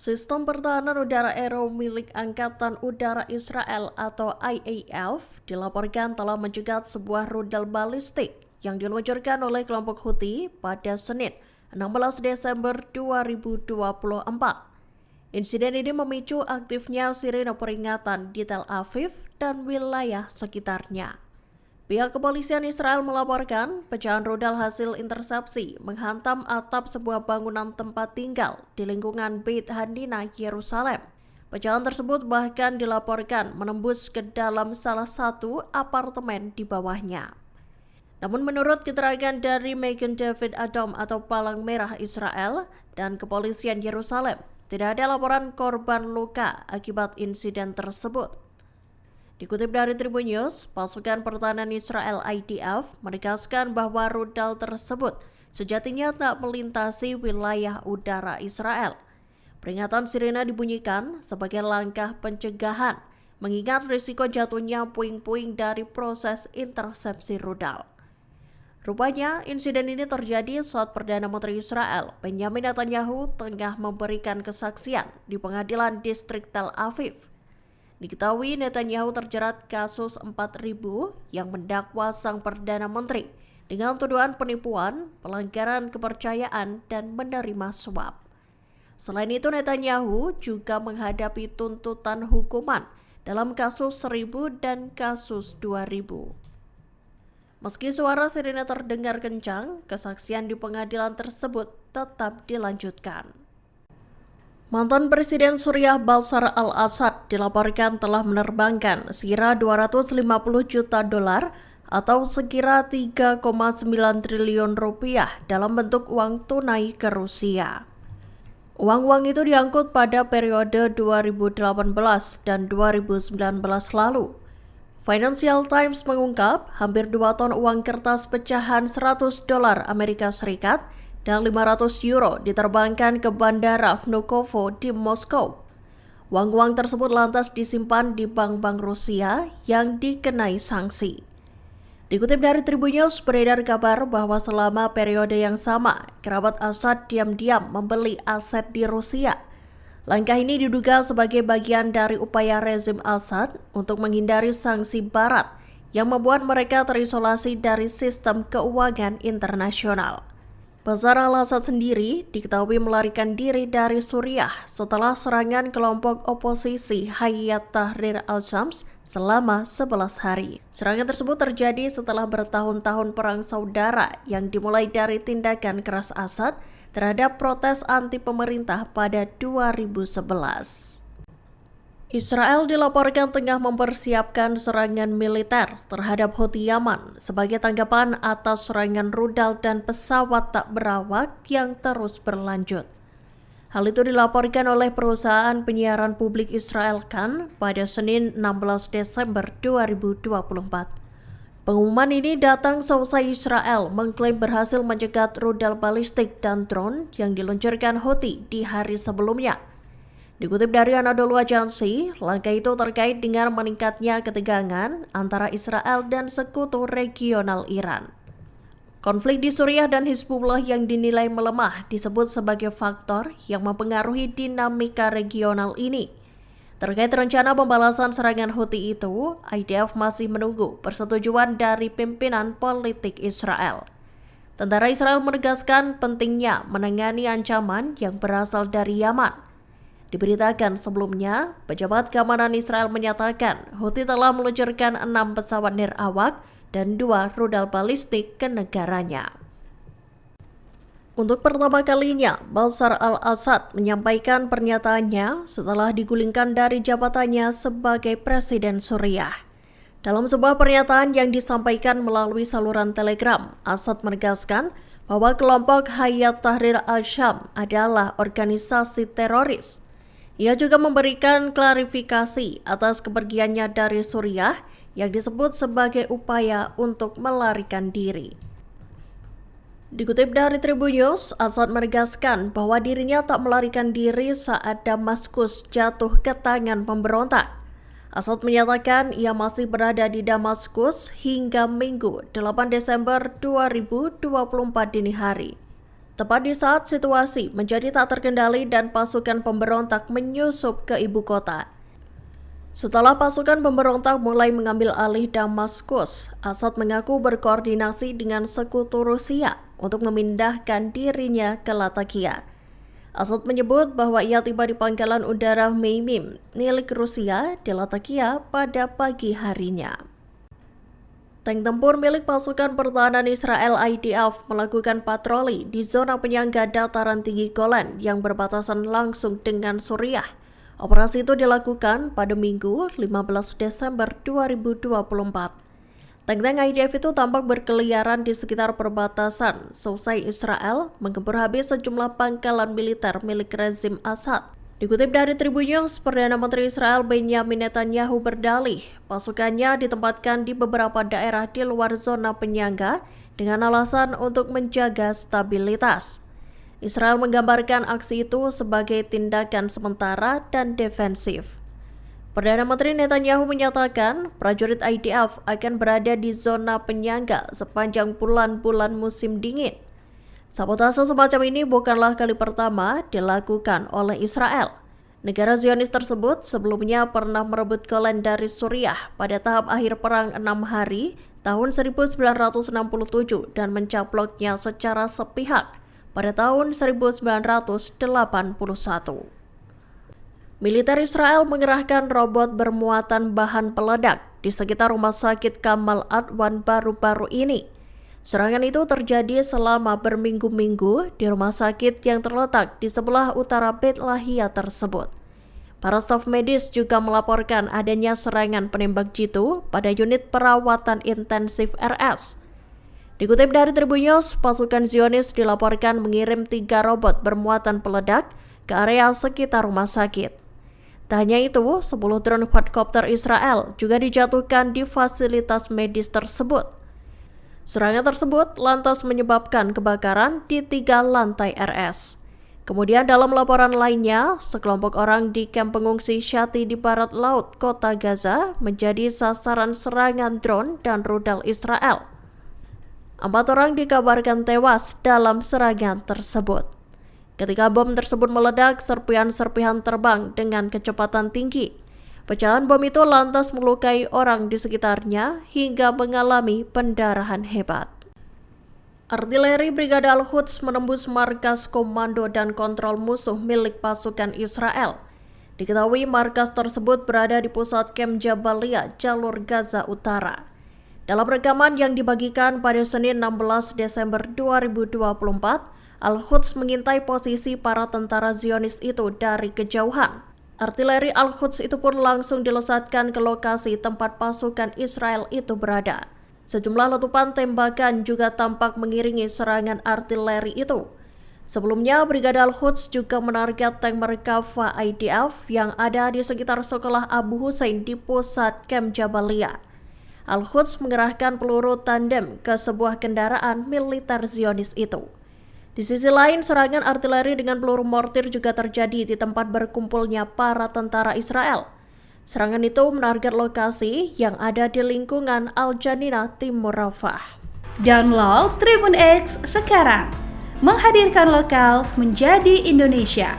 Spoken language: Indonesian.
Sistem pertahanan udara Arrow milik Angkatan Udara Israel atau IAF dilaporkan telah mencegat sebuah rudal balistik yang diluncurkan oleh kelompok Houthi pada Senin, 16 Desember 2024. Insiden ini memicu aktifnya sirene peringatan di Tel Aviv dan wilayah sekitarnya. Pihak kepolisian Israel melaporkan pecahan rudal hasil intersepsi menghantam atap sebuah bangunan tempat tinggal di lingkungan Beit Hanina, Yerusalem. Pecahan tersebut bahkan dilaporkan menembus ke dalam salah satu apartemen di bawahnya. Namun menurut keterangan dari Magen David Adom atau Palang Merah Israel dan kepolisian Yerusalem, tidak ada laporan korban luka akibat insiden tersebut. Dikutip dari Tribun News, pasukan pertahanan Israel IDF menegaskan bahwa rudal tersebut sejatinya tak melintasi wilayah udara Israel. Peringatan sirena dibunyikan sebagai langkah pencegahan, mengingat risiko jatuhnya puing-puing dari proses intersepsi rudal. Rupanya, insiden ini terjadi saat Perdana Menteri Israel, Benjamin Netanyahu, tengah memberikan kesaksian di pengadilan distrik Tel Aviv. Diketahui Netanyahu terjerat kasus 4.000 yang mendakwa sang Perdana Menteri dengan tuduhan penipuan, pelanggaran kepercayaan, dan menerima suap. Selain itu, Netanyahu juga menghadapi tuntutan hukuman dalam kasus 1.000 dan kasus 2.000. Meski suara sirine terdengar kencang, kesaksian di pengadilan tersebut tetap dilanjutkan. Mantan Presiden Suriah Bashar al-Assad dilaporkan telah menerbangkan sekira 250 juta dolar atau sekira 3,9 triliun rupiah dalam bentuk uang tunai ke Rusia. Uang-uang itu diangkut pada periode 2018 dan 2019 lalu. Financial Times mengungkap hampir 2 ton uang kertas pecahan 100 dolar Amerika Serikat dan 500 euro diterbangkan ke Bandara Vnukovo di Moskow. Uang-uang tersebut lantas disimpan di bank-bank Rusia yang dikenai sanksi. Dikutip dari Tribun News, beredar kabar bahwa selama periode yang sama, kerabat Assad diam-diam membeli aset di Rusia. Langkah ini diduga sebagai bagian dari upaya rezim Assad untuk menghindari sanksi Barat yang membuat mereka terisolasi dari sistem keuangan internasional. Bashar al-Assad sendiri diketahui melarikan diri dari Suriah setelah serangan kelompok oposisi Hayat Tahrir al-Shams selama 11 hari. Serangan tersebut terjadi setelah bertahun-tahun perang saudara yang dimulai dari tindakan keras Assad terhadap protes anti pemerintah pada 2011. Israel dilaporkan tengah mempersiapkan serangan militer terhadap Houthi Yaman sebagai tanggapan atas serangan rudal dan pesawat tak berawak yang terus berlanjut. Hal itu dilaporkan oleh perusahaan penyiaran publik Israel Kan pada Senin 16 Desember 2024. Pengumuman ini datang seusai Israel mengklaim berhasil mencegat rudal balistik dan drone yang diluncurkan Houthi di hari sebelumnya. Dikutip dari Anadolu Agency, langkah itu terkait dengan meningkatnya ketegangan antara Israel dan sekutu regional Iran. Konflik di Suriah dan Hizbullah yang dinilai melemah disebut sebagai faktor yang mempengaruhi dinamika regional ini. Terkait rencana pembalasan serangan Houthi itu, IDF masih menunggu persetujuan dari pimpinan politik Israel. Tentara Israel menegaskan pentingnya menangani ancaman yang berasal dari Yaman. Diberitakan sebelumnya, pejabat keamanan Israel menyatakan Houthi telah meluncurkan 6 pesawat nirawak dan 2 rudal balistik ke negaranya. Untuk pertama kalinya, Bashar al-Assad menyampaikan pernyataannya setelah digulingkan dari jabatannya sebagai Presiden Suriah. Dalam sebuah pernyataan yang disampaikan melalui saluran Telegram, Assad menegaskan bahwa kelompok Hayat Tahrir al-Sham adalah organisasi teroris. Ia juga memberikan klarifikasi atas kepergiannya dari Suriah yang disebut sebagai upaya untuk melarikan diri. Dikutip dari Tribun News, Assad menegaskan bahwa dirinya tak melarikan diri saat Damaskus jatuh ke tangan pemberontak. Assad menyatakan ia masih berada di Damaskus hingga Minggu 8 Desember 2024 dini hari. tepat di saat situasi menjadi tak terkendali dan pasukan pemberontak menyusup ke ibu kota. Setelah pasukan pemberontak mulai mengambil alih Damaskus, Assad mengaku berkoordinasi dengan sekutu Rusia untuk memindahkan dirinya ke Latakia. Assad menyebut bahwa ia tiba di pangkalan udara Meimim milik Rusia di Latakia pada pagi harinya. Tank tempur milik pasukan pertahanan Israel IDF melakukan patroli di zona penyangga dataran tinggi Golan yang berbatasan langsung dengan Suriah. Operasi itu dilakukan pada Minggu 15 Desember 2024. Tank-tank IDF itu tampak berkeliaran di sekitar perbatasan seusai Israel menggempur habis sejumlah pangkalan militer milik rezim Assad. Dikutip dari Tribun News, Perdana Menteri Israel Benjamin Netanyahu berdalih pasukannya ditempatkan di beberapa daerah di luar zona penyangga dengan alasan untuk menjaga stabilitas. Israel menggambarkan aksi itu sebagai tindakan sementara dan defensif. Perdana Menteri Netanyahu menyatakan prajurit IDF akan berada di zona penyangga sepanjang bulan-bulan musim dingin. Sabotase semacam ini bukanlah kali pertama dilakukan oleh Israel. Negara Zionis tersebut sebelumnya pernah merebut Golan dari Suriah pada tahap akhir perang 6 hari tahun 1967 dan mencaploknya secara sepihak pada tahun 1981. Militer Israel mengerahkan robot bermuatan bahan peledak di sekitar rumah sakit Kamal Adwan baru-baru ini. Serangan itu terjadi selama berminggu-minggu di rumah sakit yang terletak di sebelah utara Beit Lahia tersebut. Para staf medis juga melaporkan adanya serangan penembak jitu pada unit perawatan intensif RS. Dikutip dari Tribun News, pasukan Zionis dilaporkan mengirim 3 robot bermuatan peledak ke area sekitar rumah sakit. Tak hanya itu, 10 drone quadcopter Israel juga dijatuhkan di fasilitas medis tersebut. Serangan tersebut lantas menyebabkan kebakaran di 3 lantai RS. Kemudian dalam laporan lainnya, sekelompok orang di kamp pengungsi Shati di barat laut kota Gaza menjadi sasaran serangan drone dan rudal Israel. 4 orang dikabarkan tewas dalam serangan tersebut. Ketika bom tersebut meledak, serpihan-serpihan terbang dengan kecepatan tinggi. Pecahan bom itu lantas melukai orang di sekitarnya hingga mengalami pendarahan hebat. Artileri Brigade Al-Quds menembus markas komando dan kontrol musuh milik pasukan Israel. Diketahui markas tersebut berada di pusat kamp Jabalia, jalur Gaza Utara. Dalam rekaman yang dibagikan pada Senin 16 Desember 2024, Al-Quds mengintai posisi para tentara Zionis itu dari kejauhan. Artileri Al-Quds itu pun langsung dilesatkan ke lokasi tempat pasukan Israel itu berada. Sejumlah letupan tembakan juga tampak mengiringi serangan artileri itu. Sebelumnya, Brigade Al-Quds juga menarget tank Merkava IDF yang ada di sekitar sekolah Abu Hussein di pusat kamp Jabalia. Al-Quds mengerahkan peluru tandem ke sebuah kendaraan militer Zionis itu. Di sisi lain, serangan artileri dengan peluru mortir juga terjadi di tempat berkumpulnya para tentara Israel. Serangan itu menarget lokasi yang ada di lingkungan Al-Janina, Timur Rafah. Download Tribun X sekarang, menghadirkan lokal menjadi Indonesia.